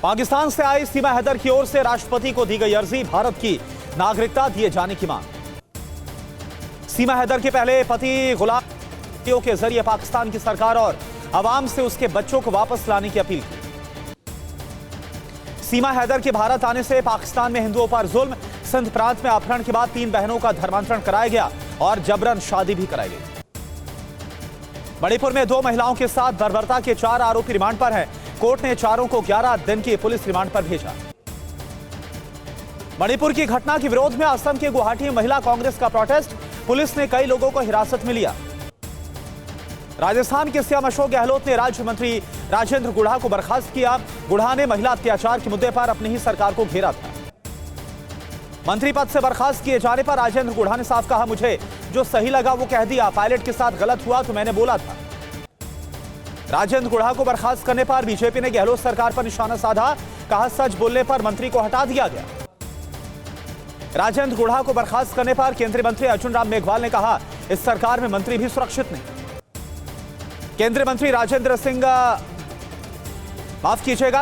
पाकिस्तान से आई सीमा हैदर की ओर से राष्ट्रपति को दी गई अर्जी, भारत की नागरिकता दिए जाने की मांग। सीमा हैदर के पहले पति गुलाम के जरिए पाकिस्तान की सरकार और अवाम से उसके बच्चों को वापस लाने की अपील की। सीमा हैदर के भारत आने से पाकिस्तान में हिंदुओं पर जुल्म, सिंध प्रांत में अपहरण के बाद 3 बहनों का धर्मांतरण कराया गया और जबरन शादी भी कराई गई। मणिपुर में 2 महिलाओं के साथ बर्बरता के 4 आरोपी रिमांड पर हैं। कोर्ट ने चारों को 11 दिन की पुलिस रिमांड पर भेजा। मणिपुर की घटना के विरोध में असम के गुवाहाटी में महिला कांग्रेस का प्रोटेस्ट, पुलिस ने कई लोगों को हिरासत में लिया। राजस्थान के सीएम अशोक गहलोत ने राज्य मंत्री राजेंद्र गुढ़ा को बर्खास्त किया। गुढ़ा ने महिला अत्याचार के मुद्दे पर अपनी ही सरकार को घेरा था। मंत्री पद से बर्खास्त किए जाने पर राजेंद्र गुढ़ा ने साफ कहा, मुझे जो सही लगा वो कह दिया, पायलट के साथ गलत हुआ तो मैंने बोला था। राजेंद्र गुढ़ा को बर्खास्त करने पर बीजेपी ने गहलोत सरकार पर निशाना साधा, कहा सच बोलने पर मंत्री को हटा दिया गया। राजेंद्र गुढ़ा को बर्खास्त करने पर केंद्रीय मंत्री अर्जुन राम मेघवाल ने कहा, इस सरकार में मंत्री भी सुरक्षित नहीं। केंद्रीय मंत्री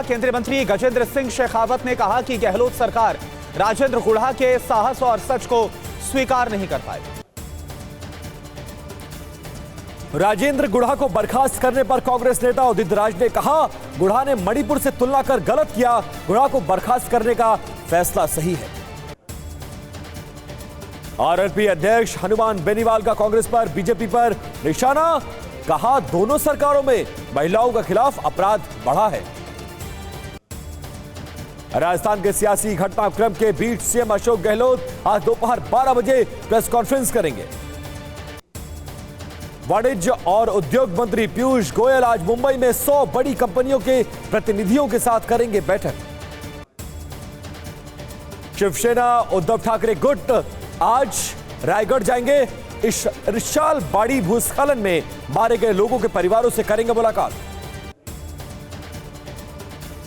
केंद्रीय मंत्री गजेंद्र सिंह शेखावत ने कहा कि गहलोत सरकार राजेंद्र गुढ़ा के साहस और सच को स्वीकार नहीं कर पाई। राजेंद्र गुढ़ा को बर्खास्त करने पर कांग्रेस नेता उदित राज ने कहा, गुढ़ा ने मणिपुर से तुलना कर गलत किया, गुढ़ा को बर्खास्त करने का फैसला सही है। आरएलपी अध्यक्ष हनुमान बेनीवाल का कांग्रेस पर बीजेपी पर निशाना, कहा दोनों सरकारों में महिलाओं के खिलाफ अपराध बढ़ा है। राजस्थान के सियासी घटनाक्रम के बीच सीएम अशोक गहलोत आज दोपहर 12 बजे प्रेस कॉन्फ्रेंस करेंगे। वाणिज्य और उद्योग मंत्री पीयूष गोयल आज मुंबई में 100 बड़ी कंपनियों के प्रतिनिधियों के साथ करेंगे बैठक। शिवसेना उद्धव ठाकरे गुट आज रायगढ़ जाएंगे। इस विशाल बाड़ी भूस्खलन में मारे गए लोगों के परिवारों से करेंगे मुलाकात।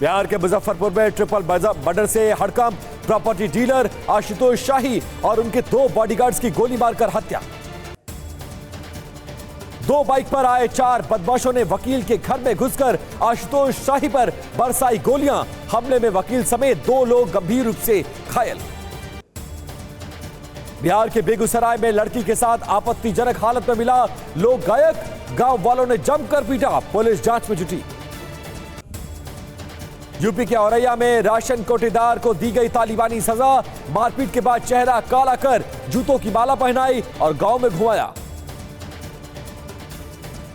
बिहार के मुजफ्फरपुर में ट्रिपल मर्डर से हड़कंप, प्रॉपर्टी डीलर आशुतोष शाही और उनके 2 बॉडीगार्ड्स की गोली मारकर हत्या। 2 बाइक पर आए 4 बदमाशों ने वकील के घर में घुसकर आशुतोष शाही पर बरसाई गोलियां। हमले में वकील समेत 2 लोग गंभीर रूप से घायल। बिहार के बेगूसराय में लड़की के साथ आपत्तिजनक हालत में मिला लोग गायक, गांव वालों ने जमकर पीटा, पुलिस जांच में जुटी। यूपी के औरैया में राशन कोटेदार को दी गई तालिबानी सजा, मारपीट के बाद चेहरा काला कर जूतों की माला पहनाई और गांव में घुमाया।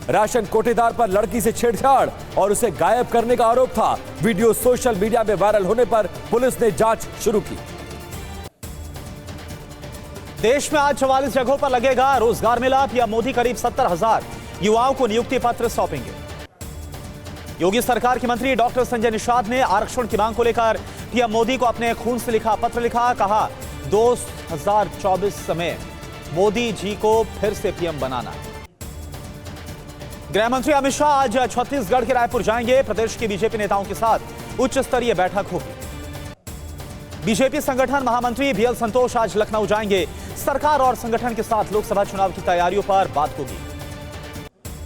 राशन कोटेदार पर लड़की से छेड़छाड़ और उसे गायब करने का आरोप था। वीडियो सोशल मीडिया में वायरल होने पर पुलिस ने जांच शुरू की। देश में आज 44 जगहों पर लगेगा रोजगार मेला। पीएम मोदी करीब 70,000 युवाओं को नियुक्ति पत्र सौंपेंगे। योगी सरकार के मंत्री डॉक्टर संजय निषाद ने आरक्षण की मांग को लेकर पीएम मोदी को अपने खून से लिखा पत्र लिखा, कहा 2024 में मोदी जी को फिर से पीएम बनाना। गृह मंत्री अमित शाह आज छत्तीसगढ़ के रायपुर जाएंगे। प्रदेश के बीजेपी नेताओं के साथ उच्च स्तरीय बैठक होगी। बीजेपी संगठन महामंत्री बीएल संतोष आज लखनऊ जाएंगे। सरकार और संगठन के साथ लोकसभा चुनाव की तैयारियों पर बात होगी।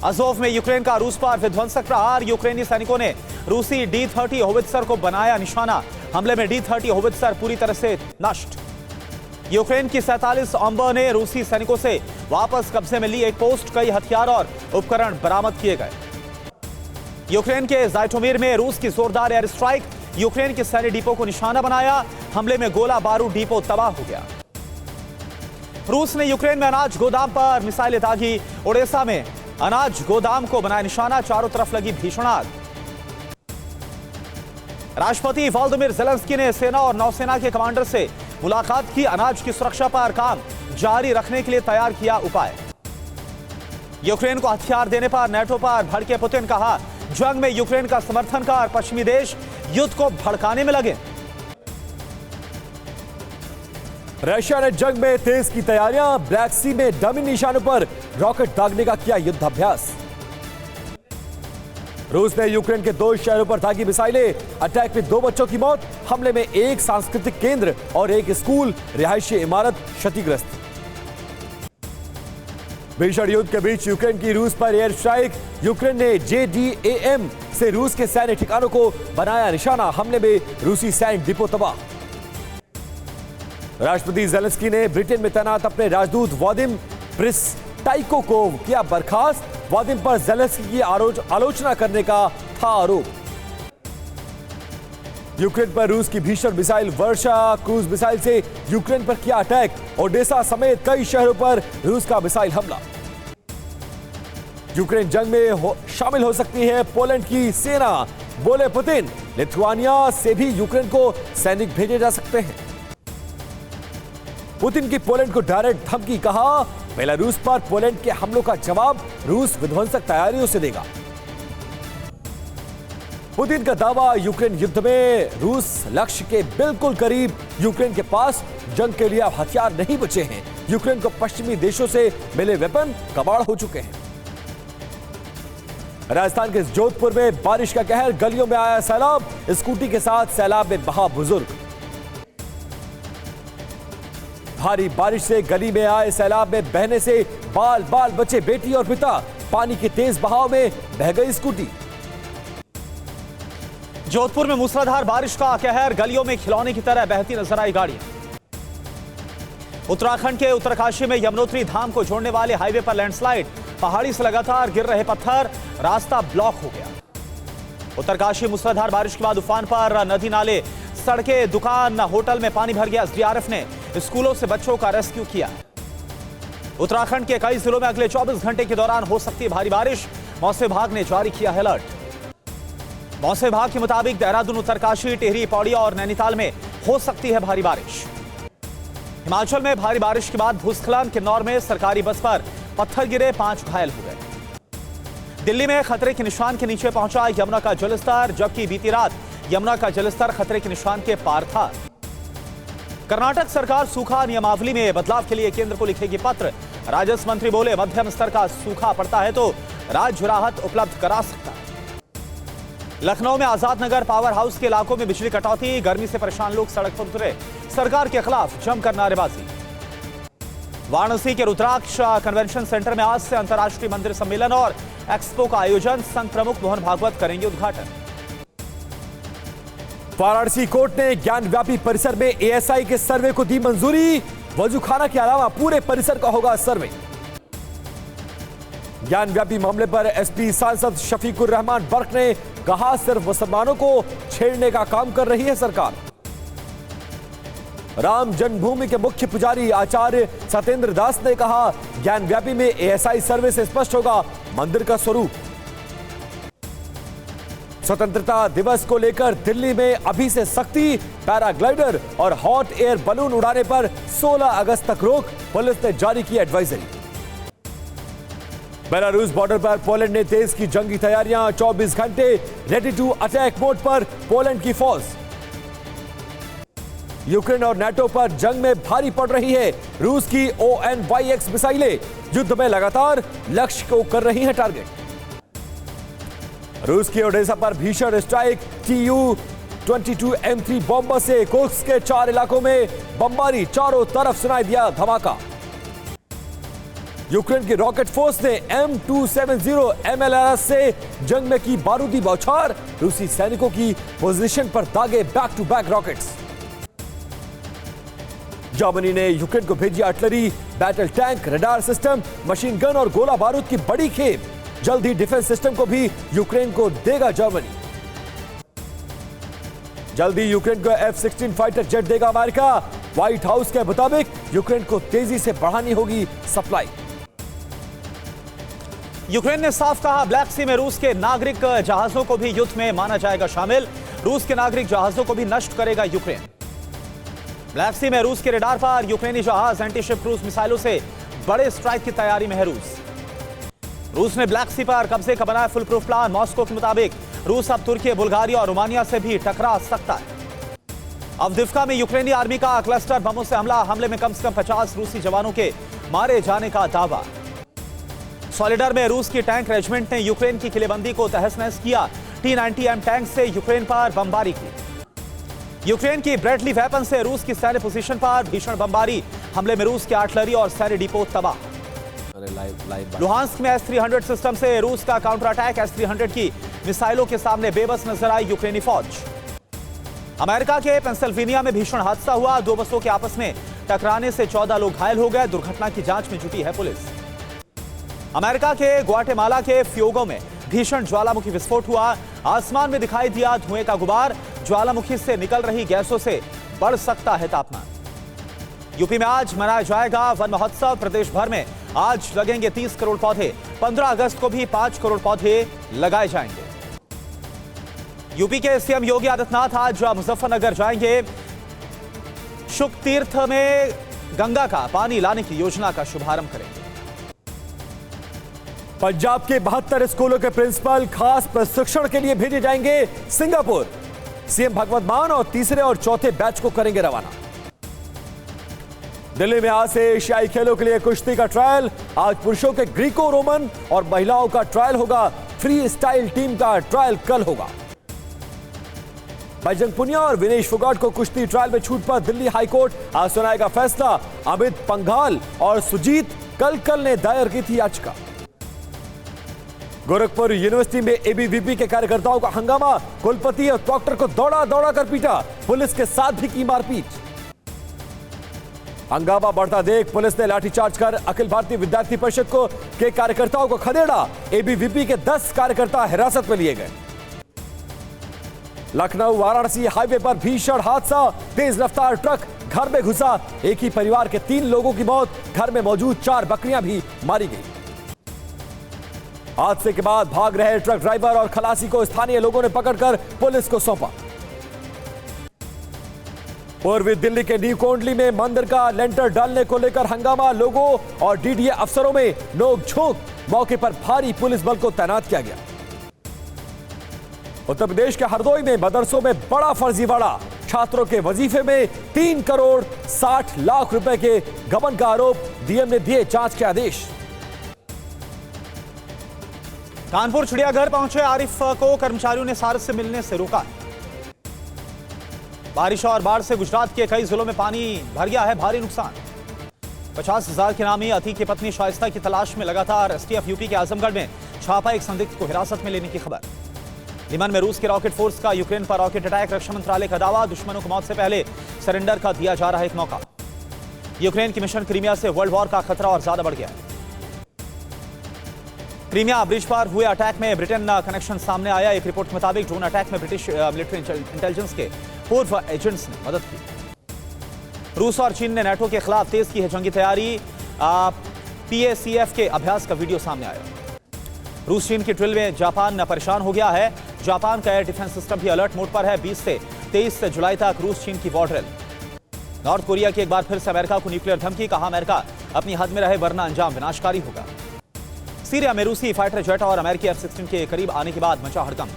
अज़ोव में यूक्रेन का रूस पर विध्वंसक प्रहार, यूक्रेनी सैनिकों ने रूसी D-30 होवित्जर को बनाया निशाना। हमले में D-30 होवित्जर पूरी तरह से नष्ट। यूक्रेन की 47 अम्बर ने रूसी सैनिकों से वापस कब्जे में ली एक पोस्ट, कई हथियार और उपकरण बरामद किए गए। यूक्रेन के ज़ाइटोमिर में रूस की जोरदार एयर स्ट्राइक, यूक्रेन के सैन्य डिपो को निशाना बनाया। हमले में गोला बारूद, डिपो तबाह हो गया। रूस ने यूक्रेन में अनाज गोदाम पर मिसाइलें दागी। ओडेसा में अनाज गोदाम को बनाया निशाना, चारों तरफ लगी भीषण आग। राष्ट्रपति वोलोदिमीर ज़ेलेंस्की ने सेना और नौसेना के कमांडर से मुलाकात की। अनाज की सुरक्षा पर काम जारी रखने के लिए तैयार किया उपाय। यूक्रेन को हथियार देने पर नेटो पर भड़के पुतिन, कहा जंग में यूक्रेन का समर्थन कर पश्चिमी देश युद्ध को भड़काने में लगे। रशिया ने जंग में तेज की तैयारियां, ब्लैक सी में डमी निशानों पर रॉकेट दागने का किया युद्धाभ्यास। रूस ने यूक्रेन के 2 शहरों पर दागी मिसाइलें, अटैक में 2 बच्चों की मौत। हमले में एक सांस्कृतिक केंद्र और एक स्कूल, रिहायशी इमारत क्षतिग्रस्त। भीषण युद्ध के बीच यूक्रेन की रूस पर एयर स्ट्राइक। यूक्रेन ने JDAM से रूस के सैन्य ठिकानों को बनाया निशाना। हमले में रूसी सैन्य डिपो तबाह। राष्ट्रपति जेलेंस्की ने ब्रिटेन में तैनात अपने राजदूत वादिम प्रिस्टाइको को किया बर्खास्त। वादिम पर जेलेंस्की की आलोचना करने का था आरोप। यूक्रेन पर रूस की भीषण मिसाइल वर्षा। क्रूज मिसाइल से यूक्रेन पर किया अटैक। ओडेसा समेत कई शहरों पर रूस का मिसाइल हमला। यूक्रेन जंग में शामिल हो सकती है पोलैंड की सेना, बोले पुतिन। लिथुआनिया से भी यूक्रेन को सैनिक भेजे जा सकते हैं। पुतिन की पोलैंड को डायरेक्ट धमकी। कहा बेलारूस पर पोलैंड के हमलों का जवाब रूस विध्वंसक तैयारियों से देगा। पुतिन का दावा, यूक्रेन युद्ध में रूस लक्ष्य के बिल्कुल करीब। यूक्रेन के पास जंग के लिए हथियार नहीं बचे हैं। यूक्रेन को पश्चिमी देशों से मिले वेपन कबाड़ हो चुके हैं। राजस्थान के जोधपुर में बारिश का कहर, गलियों में आया सैलाब। स्कूटी के साथ सैलाब में बहा बुजुर्ग। भारी बारिश से गली में आए सैलाब में बहने से बाल बाल बचे बेटी और पिता। पानी के तेज बहाव में बह गई स्कूटी। जोधपुर में मूसलाधार बारिश का कहर, गलियों में खिलौने की तरह बहती नजर आई गाड़ियां। उत्तराखंड के उत्तरकाशी में यमुनोत्री धाम को जोड़ने वाले हाईवे पर लैंडस्लाइड। पहाड़ी से लगातार गिर रहे पत्थर, रास्ता ब्लॉक हो गया। उत्तरकाशी मूसलाधार बारिश के बाद उफान पर, नदी नाले, सड़कें, दुकान, होटल में पानी भर गया। एसडीआरएफ ने स्कूलों से बच्चों का रेस्क्यू किया। उत्तराखंड के कई जिलों में अगले 24 घंटे के दौरान हो सकती है भारी बारिश। मौसम विभाग ने जारी किया अलर्ट। मौसम विभाग के मुताबिक देहरादून, उत्तरकाशी, टिहरी, पौड़ी और नैनीताल में हो सकती है भारी बारिश। हिमाचल में भारी बारिश के बाद भूस्खलन। किन्नौर में सरकारी बस पर पत्थर गिरे, 5 घायल हो गए। दिल्ली में खतरे के निशान के नीचे पहुंचा यमुना का जलस्तर, जबकि बीती रात यमुना का जलस्तर खतरे के निशान के पार था। कर्नाटक सरकार सूखा नियमावली में बदलाव के लिए केंद्र को लिखेगी पत्र। राजस्व मंत्री बोले, मध्यम स्तर का सूखा पड़ता है तो राज्य राहत उपलब्ध करा सकता है। लखनऊ में आजाद नगर पावर हाउस के इलाकों में बिजली कटौती, गर्मी से परेशान लोग सड़क पर उतरे। सरकार के खिलाफ जमकर नारेबाजी। वाराणसी के रुद्राक्ष कन्वेंशन सेंटर में आज से अंतर्राष्ट्रीय मंदिर सम्मेलन और एक्सपो का आयोजन। संघ प्रमुख मोहन भागवत करेंगे उद्घाटन। वाराणसी कोर्ट ने ज्ञानव्यापी परिसर में ASI के सर्वे को दी मंजूरी। वजूखाना के अलावा पूरे परिसर का होगा सर्वे। ज्ञानव्यापी मामले पर SP सांसद शफीकुर रहमान बर्क ने कहा, सिर्फ मुसलमानों को छेड़ने का काम कर रही है सरकार। राम जन्मभूमि के मुख्य पुजारी आचार्य सत्येंद्र दास ने कहा, ज्ञानव्यापी में ASI सर्वे से स्पष्ट होगा मंदिर का स्वरूप। स्वतंत्रता दिवस को लेकर दिल्ली में अभी से सख्ती। पैराग्लाइडर और हॉट एयर बलून उड़ाने पर 16 अगस्त तक रोक, पुलिस ने जारी की एडवाइजरी। बेलारूस बॉर्डर पर पोलैंड ने तेज की जंगी तैयारियां। 24 घंटे रेडी टू अटैक मोड पर पोलैंड की फौज। यूक्रेन और नाटो पर जंग में भारी पड़ रही है रूस की ONYX मिसाइलें। युद्ध में लगातार लक्ष्य को कर रही हैं टारगेट। रूस की ओडेसा पर भीषण स्ट्राइक। Tu-22 M3 बॉम्बर से कुर्स्क के 4 इलाकों में बमबारी। चारों तरफ सुनाई दिया धमाका। यूक्रेन की रॉकेट फोर्स ने M270 MLRS से जंग में की बारूदी बौछार। रूसी सैनिकों की पोजीशन पर दागे back to back rockets. Germany ने यूक्रेन को भेजी artillery, battle tank, radar system, machine gun और गोला बारूद की बड़ी खेप। जल्द ही डिफेंस सिस्टम को भी यूक्रेन को देगा जर्मनी। जल्दी यूक्रेन को F-16 फाइटर जेट देगा अमेरिका। व्हाइट हाउस के मुताबिक यूक्रेन को तेजी से बढ़ानी होगी सप्लाई। यूक्रेन ने साफ कहा, ब्लैक सी में रूस के नागरिक जहाजों को भी युद्ध में माना जाएगा शामिल। रूस के नागरिक जहाजों को भी नष्ट करेगा यूक्रेन। ब्लैक सी में रूस के रडार पर यूक्रेनी जहाज एंटीशिप क्रूज मिसाइलों से बड़े स्ट्राइक की तैयारी में है रूस ने ब्लैक सी पर कब्जे का बनाया फुल प्रूफ प्लान। मॉस्को के मुताबिक रूस अब तुर्की, बुल्गारिया और रोमानिया से भी टकरा सकता है। अवदिव्का में यूक्रेनी आर्मी का क्लस्टर बमों से हमले में कम से कम 50 रूसी जवानों के मारे जाने का दावा। सॉलिडर में रूस की टैंक रेजिमेंट ने यूक्रेन की किलेबंदी को तहस-नहस किया। T-90M टैंक से यूक्रेन पर बमबारी की। यूक्रेन की ब्रेडली वेपन से रूस की सैन्य पोजीशन पर भीषण बमबारी। हमले में रूस के आर्टिलरी और सैन्य डिपो तबाह। लाइव लुहांस्क में S-300 सिस्टम से रूस का काउंटर अटैक। S-300 की मिसाइलों के सामने बेबस नजर आई यूक्रेनी फौज। अमेरिका के पेंसिल्वेनिया में भीषण हादसा हुआ। दो बसों के आपस में टकराने से 14 लोग घायल हो गए। दुर्घटना की जांच में जुटी है पुलिस। अमेरिका के ग्वाटेमाला के फ्योगो में भीषण ज्वालामुखी विस्फोट हुआ। आसमान में दिखाई दिया धुएं का गुबार। ज्वालामुखी से निकल रही गैसों से बढ़ सकता है तापमान। यूपी में आज मनाया जाएगा वन महोत्सव। प्रदेश भर में आज लगेंगे 30 करोड़ पौधे। 15 अगस्त को भी 5 करोड़ पौधे लगाए जाएंगे। यूपी के सीएम योगी आदित्यनाथ आज मुजफ्फरनगर जाएंगे। शुक तीर्थ में गंगा का पानी लाने की योजना का शुभारंभ करेंगे। पंजाब के 72 स्कूलों के प्रिंसिपल खास प्रशिक्षण के लिए भेजे जाएंगे सिंगापुर। सीएम भगवंत मान और तीसरे और चौथे बैच को करेंगे रवाना। दिल्ली में आज से एशियाई खेलों के लिए कुश्ती का ट्रायल। आज पुरुषों के ग्रीको रोमन और महिलाओं का ट्रायल होगा। फ्री स्टाइल टीम का ट्रायल कल होगा। बजरंग पुनिया और विनेश फोगाट को कुश्ती ट्रायल में छूट पर दिल्ली हाईकोर्ट आज सुनाएगा फैसला। अमित पंघाल और सुजीत कल ने दायर की थी याचिका। गोरखपुर यूनिवर्सिटी में एबीवीपी के कार्यकर्ताओं का हंगामा। कुलपति और प्रॉक्टर को दौड़ा कर पीटा। पुलिस के साथ भी की मारपीट। हंगामा बढ़ता देख पुलिस ने लाठीचार्ज कर अखिल भारतीय विद्यार्थी परिषद के कार्यकर्ताओं को खदेड़ा। एबीवीपी के 10 कार्यकर्ता हिरासत में लिए गए। लखनऊ वाराणसी हाईवे पर भीषण हादसा। तेज रफ्तार ट्रक घर में घुसा। एक ही परिवार के 3 लोगों की मौत। घर में मौजूद 4 बकरियां भी मारी गई। हादसे के बाद भाग रहे ट्रक ड्राइवर और खलासी को स्थानीय लोगों ने पकड़कर पुलिस को सौंपा। पूर्वी दिल्ली के न्यू कोंडली में मंदिर का लेंटर डालने को लेकर हंगामा। लोगों और डीडीए अफसरों में नोक-झोंक। मौके पर भारी पुलिस बल को तैनात किया गया। उत्तर प्रदेश के हरदोई में मदरसों में बड़ा फर्जीवाड़ा। छात्रों के वजीफे में 3 करोड़ 60 लाख रुपए के गबन का आरोप। डीएम ने दिए जांच के आदेश। कानपुर चिड़ियाघर पहुंचे आरिफ को कर्मचारियों ने सारस से मिलने से रोका। बारिश और बाढ़ से गुजरात के कई जिलों में पानी भर गया है। भारी नुकसान। 50,000 के नामी अती की पत्नी शाइस्ता की तलाश में लगातार एसटीएफ यूपी के आजमगढ़ में छापा। एक संदिग्ध को हिरासत में लेने की खबर। लिमन में रूस के रॉकेट फोर्स का यूक्रेन पर रॉकेट अटैक। रक्षा मंत्रालय का दावा। दुश्मनों को मौत से पहले सरेंडर का दिया जा रहा है एक मौका। यूक्रेन की मिशन क्रीमिया से वर्ल्ड वॉर का खतरा और ज्यादा बढ़ गया है। क्रीमिया ब्रिज पर हुए अटैक में ब्रिटेन कनेक्शन सामने आया। एक रिपोर्ट के मुताबिक ड्रोन अटैक में ब्रिटिश मिलिट्री इंटेलिजेंस के पूर्व एजेंट्स ने मदद की। रूस और चीन ने नाटो के खिलाफ तेज की है जंगी तैयारी। पीएसीएफ के अभ्यास का वीडियो सामने आया। रूस चीन की ड्रिल में जापान परेशान हो गया है। जापान का एयर डिफेंस सिस्टम भी अलर्ट मोड पर है। 20 से 23 जुलाई तक रूस चीन की वॉर ड्रिल। नॉर्थ कोरिया की एक बार फिर से अमेरिका को न्यूक्लियर धमकी। कहा अमेरिका अपनी हद में रहे वरना अंजाम विनाशकारी होगा। सीरिया में रूसी फाइटर जेट और अमेरिकी F-16 के करीब आने के बाद मचा हड़कंप।